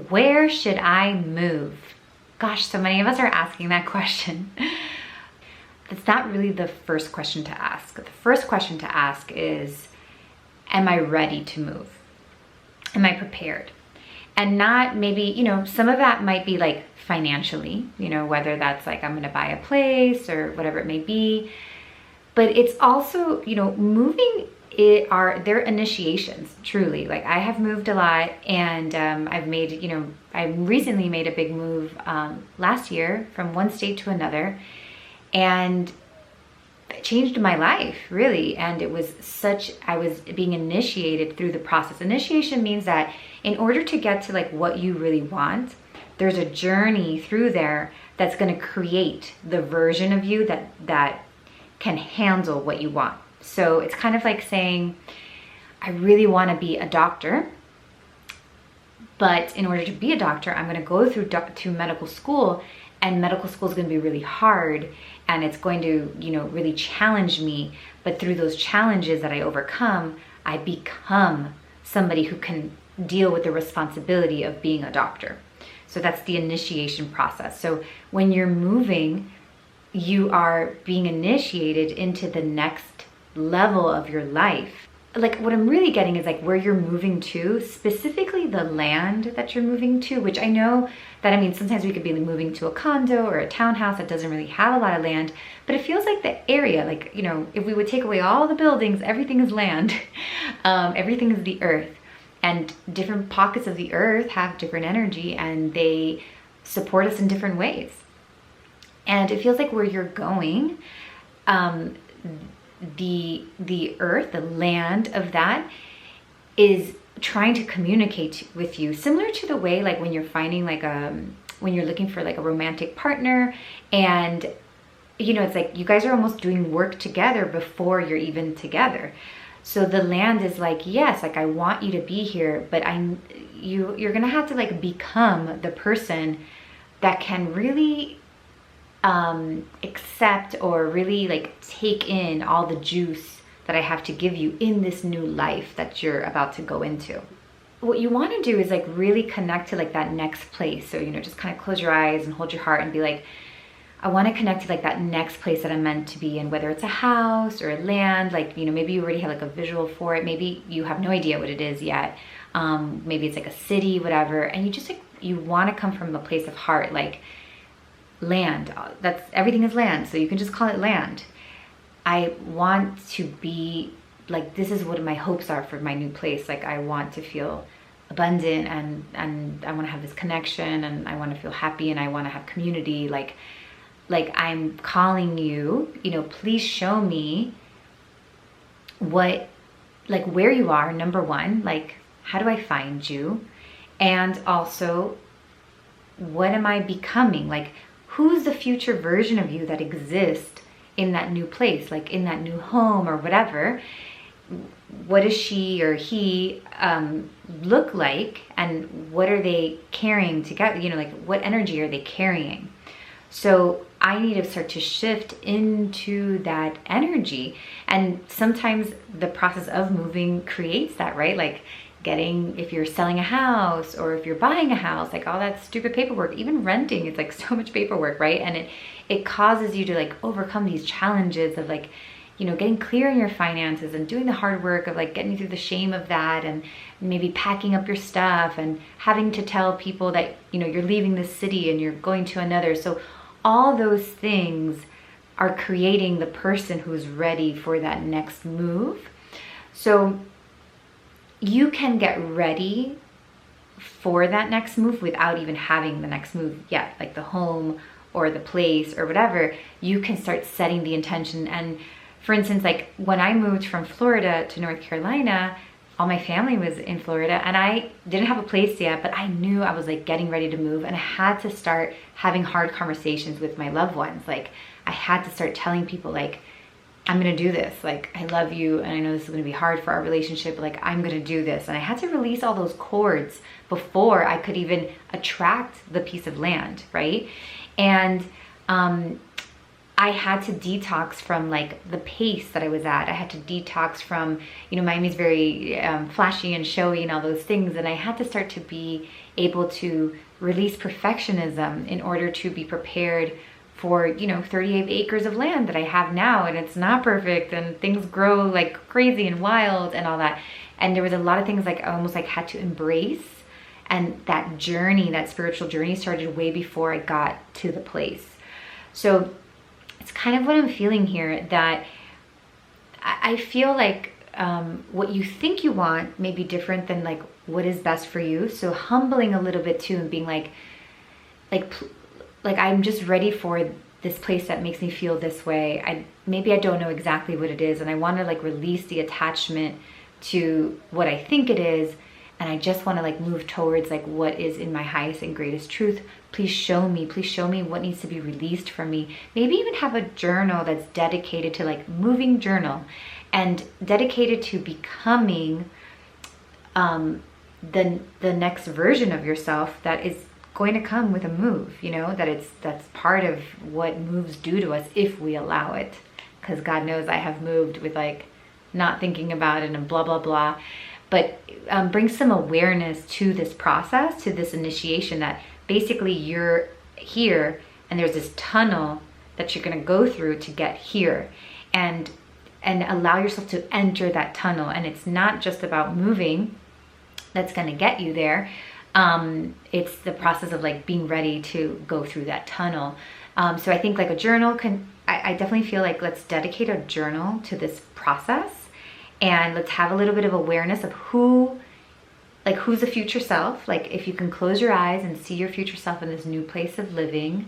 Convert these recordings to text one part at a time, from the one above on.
Where should I move? Gosh, so many of us are asking that question. It's not really the first question to ask. The first question to ask is, am I ready to move? Am I prepared? And not maybe, you know, some of that might be like financially, you know, whether that's like I'm gonna buy a place or whatever it may be. But it's also, you know, moving they're initiations, truly. Like I have moved a lot, and I've made, you know, I recently made a big move last year from one state to another, and it changed my life, really. And it was I was being initiated through the process. Initiation means that in order to get to like what you really want, there's a journey through there that's going to create the version of you that can handle what you want. So it's kind of like saying, I really want to be a doctor, but in order to be a doctor, I'm going to go through medical school, and medical school is going to be really hard, and it's going to, you know, really challenge me. But through those challenges that I overcome, I become somebody who can deal with the responsibility of being a doctor. So that's the initiation process. So when you're moving, you are being initiated into the next level of your life. Like what I'm really getting is like where you're moving to, specifically the land that you're moving to, which I know that, I mean, sometimes we could be moving to a condo or a townhouse that doesn't really have a lot of land, but it feels like the area, like, you know, if we would take away all the buildings, everything is land. Everything is the earth, and different pockets of the earth have different energy, and they support us in different ways. And it feels like where you're going, the earth, the land of that is trying to communicate with you, similar to the way like when you're finding like when you're looking for like a romantic partner, and you know, it's like you guys are almost doing work together before you're even together. So the land is like, yes, like I want you to be here, but you're gonna have to like become the person that can really accept or really like take in all the juice that I have to give you in this new life that you're about to go into. What you want to do is like really connect to like that next place. So, you know, just kind of close your eyes and hold your heart and be like, I want to connect to like that next place that I'm meant to be in, whether it's a house or a land. Like, you know, maybe you already have like a visual for it. Maybe you have no idea what it is yet. Maybe it's like a city, whatever. And you just like, you want to come from a place of heart, like land. That's, everything is land. So you can just call it land. I want to be like, this is what my hopes are for my new place. Like I want to feel abundant, and I want to have this connection, and I want to feel happy, and I want to have community. Like I'm calling you, you know, please show me what, like where you are, number one, like how do I find you? And also, what am I becoming? Like, who's the future version of you that exists in that new place, like in that new home or whatever? What does she or he look like, and what are they carrying together? You know, like what energy are they carrying? So I need to start to shift into that energy. And sometimes the process of moving creates that, right? Like if you're selling a house or if you're buying a house, like all that stupid paperwork, even renting, it's like so much paperwork, right? And it causes you to like overcome these challenges of like, you know, getting clear on your finances and doing the hard work of like getting through the shame of that, and maybe packing up your stuff and having to tell people that, you know, you're leaving this city and you're going to another. So all those things are creating the person who's ready for that next move. So you can get ready for that next move without even having the next move yet, like the home or the place or whatever. You can start setting the intention. And for instance, like when I moved from Florida to North Carolina, all my family was in Florida, and I didn't have a place yet, but I knew I was like getting ready to move, and I had to start having hard conversations with my loved ones. Like I had to start telling people like, I'm gonna do this. Like, I love you, and I know this is gonna be hard for our relationship, but like, I'm gonna do this. And I had to release all those cords before I could even attract the piece of land, right? And I had to detox from like the pace that I was at. I had to detox from, you know, Miami's very flashy and showy and all those things. And I had to start to be able to release perfectionism in order to be prepared for, you know, 38 acres of land that I have now. And it's not perfect and things grow like crazy and wild and all that. And there was a lot of things like I almost like had to embrace. And that journey, that spiritual journey started way before I got to the place. So it's kind of what I'm feeling here, that I feel like what you think you want may be different than like what is best for you. So humbling a little bit too, and being like I'm just ready for this place that makes me feel this way. Maybe I don't know exactly what it is, and I want to like release the attachment to what I think it is. And I just want to like move towards like what is in my highest and greatest truth. Please show me what needs to be released from me. Maybe even have a journal that's dedicated to like moving journal, and dedicated to becoming the next version of yourself that is going to come with a move, you know, that's part of what moves do to us if we allow it. Because God knows I have moved with like not thinking about it and blah, blah, blah. But bring some awareness to this process, to this initiation, that basically you're here and there's this tunnel that you're gonna go through to get here, and allow yourself to enter that tunnel. And it's not just about moving that's gonna get you there. It's the process of like being ready to go through that tunnel. So I think like a journal I definitely feel like let's dedicate a journal to this process. And let's have a little bit of awareness of who's the future self. Like if you can close your eyes and see your future self in this new place of living,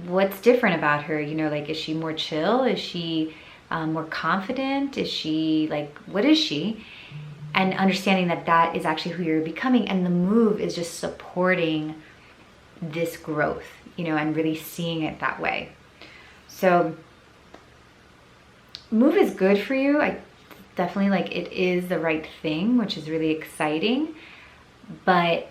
what's different about her? You know, like, is she more chill? Is she more confident? Is she like, what is she? And understanding that that is actually who you're becoming. And the move is just supporting this growth, you know, and really seeing it that way. So move is good for you. I definitely like it is the right thing, which is really exciting, but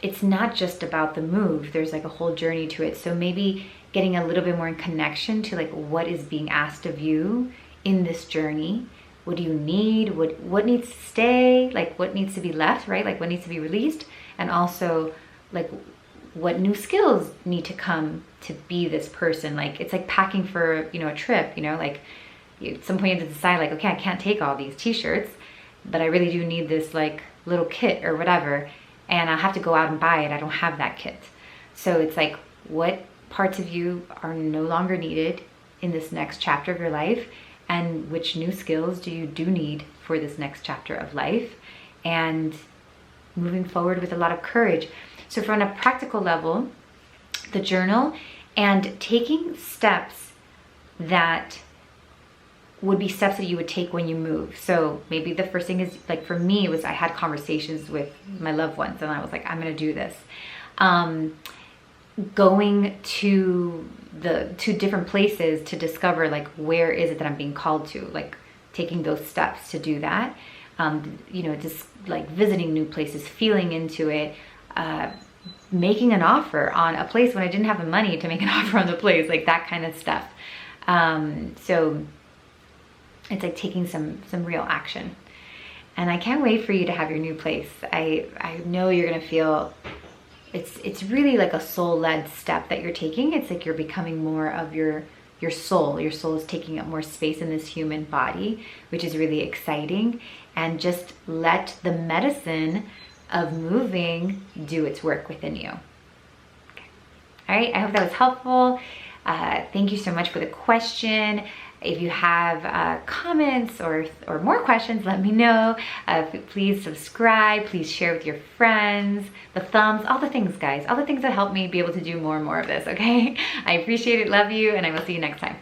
it's not just about the move. There's like a whole journey to it. So maybe getting a little bit more in connection to like what is being asked of you in this journey. What do you need? What needs to stay? Like what needs to be left, right? Like what needs to be released? And also like what new skills need to come to be this person. Like it's like packing for, you know, a trip, you know, like at some point you have to decide like, okay, I can't take all these t-shirts, but I really do need this like little kit or whatever, and I'll have to go out and buy it. I don't have that kit. So it's like, what parts of you are no longer needed in this next chapter of your life, and which new skills do you need for this next chapter of life, and moving forward with a lot of courage. So from a practical level, the journal and taking steps that would be steps that you would take when you move. So maybe the first thing is, like for me, it was I had conversations with my loved ones, and I was like, I'm gonna do this. Going to different places to discover like where is it that I'm being called to, like taking those steps to do that. You know, just like visiting new places, feeling into it, making an offer on a place when I didn't have the money to make an offer on the place, like that kind of stuff. So it's like taking some real action. And I can't wait for you to have your new place. I know you're gonna feel, it's really like a soul-led step that you're taking. It's like you're becoming more of your soul. Your soul is taking up more space in this human body, which is really exciting. And just let the medicine of moving do its work within you. Okay. All right, I hope that was helpful. Thank you so much for the question. If you have comments or more questions, let me know. Please subscribe, please share with your friends, the thumbs, all the things, guys, all the things that help me be able to do more and more of this, okay? I appreciate it, love you, and I will see you next time.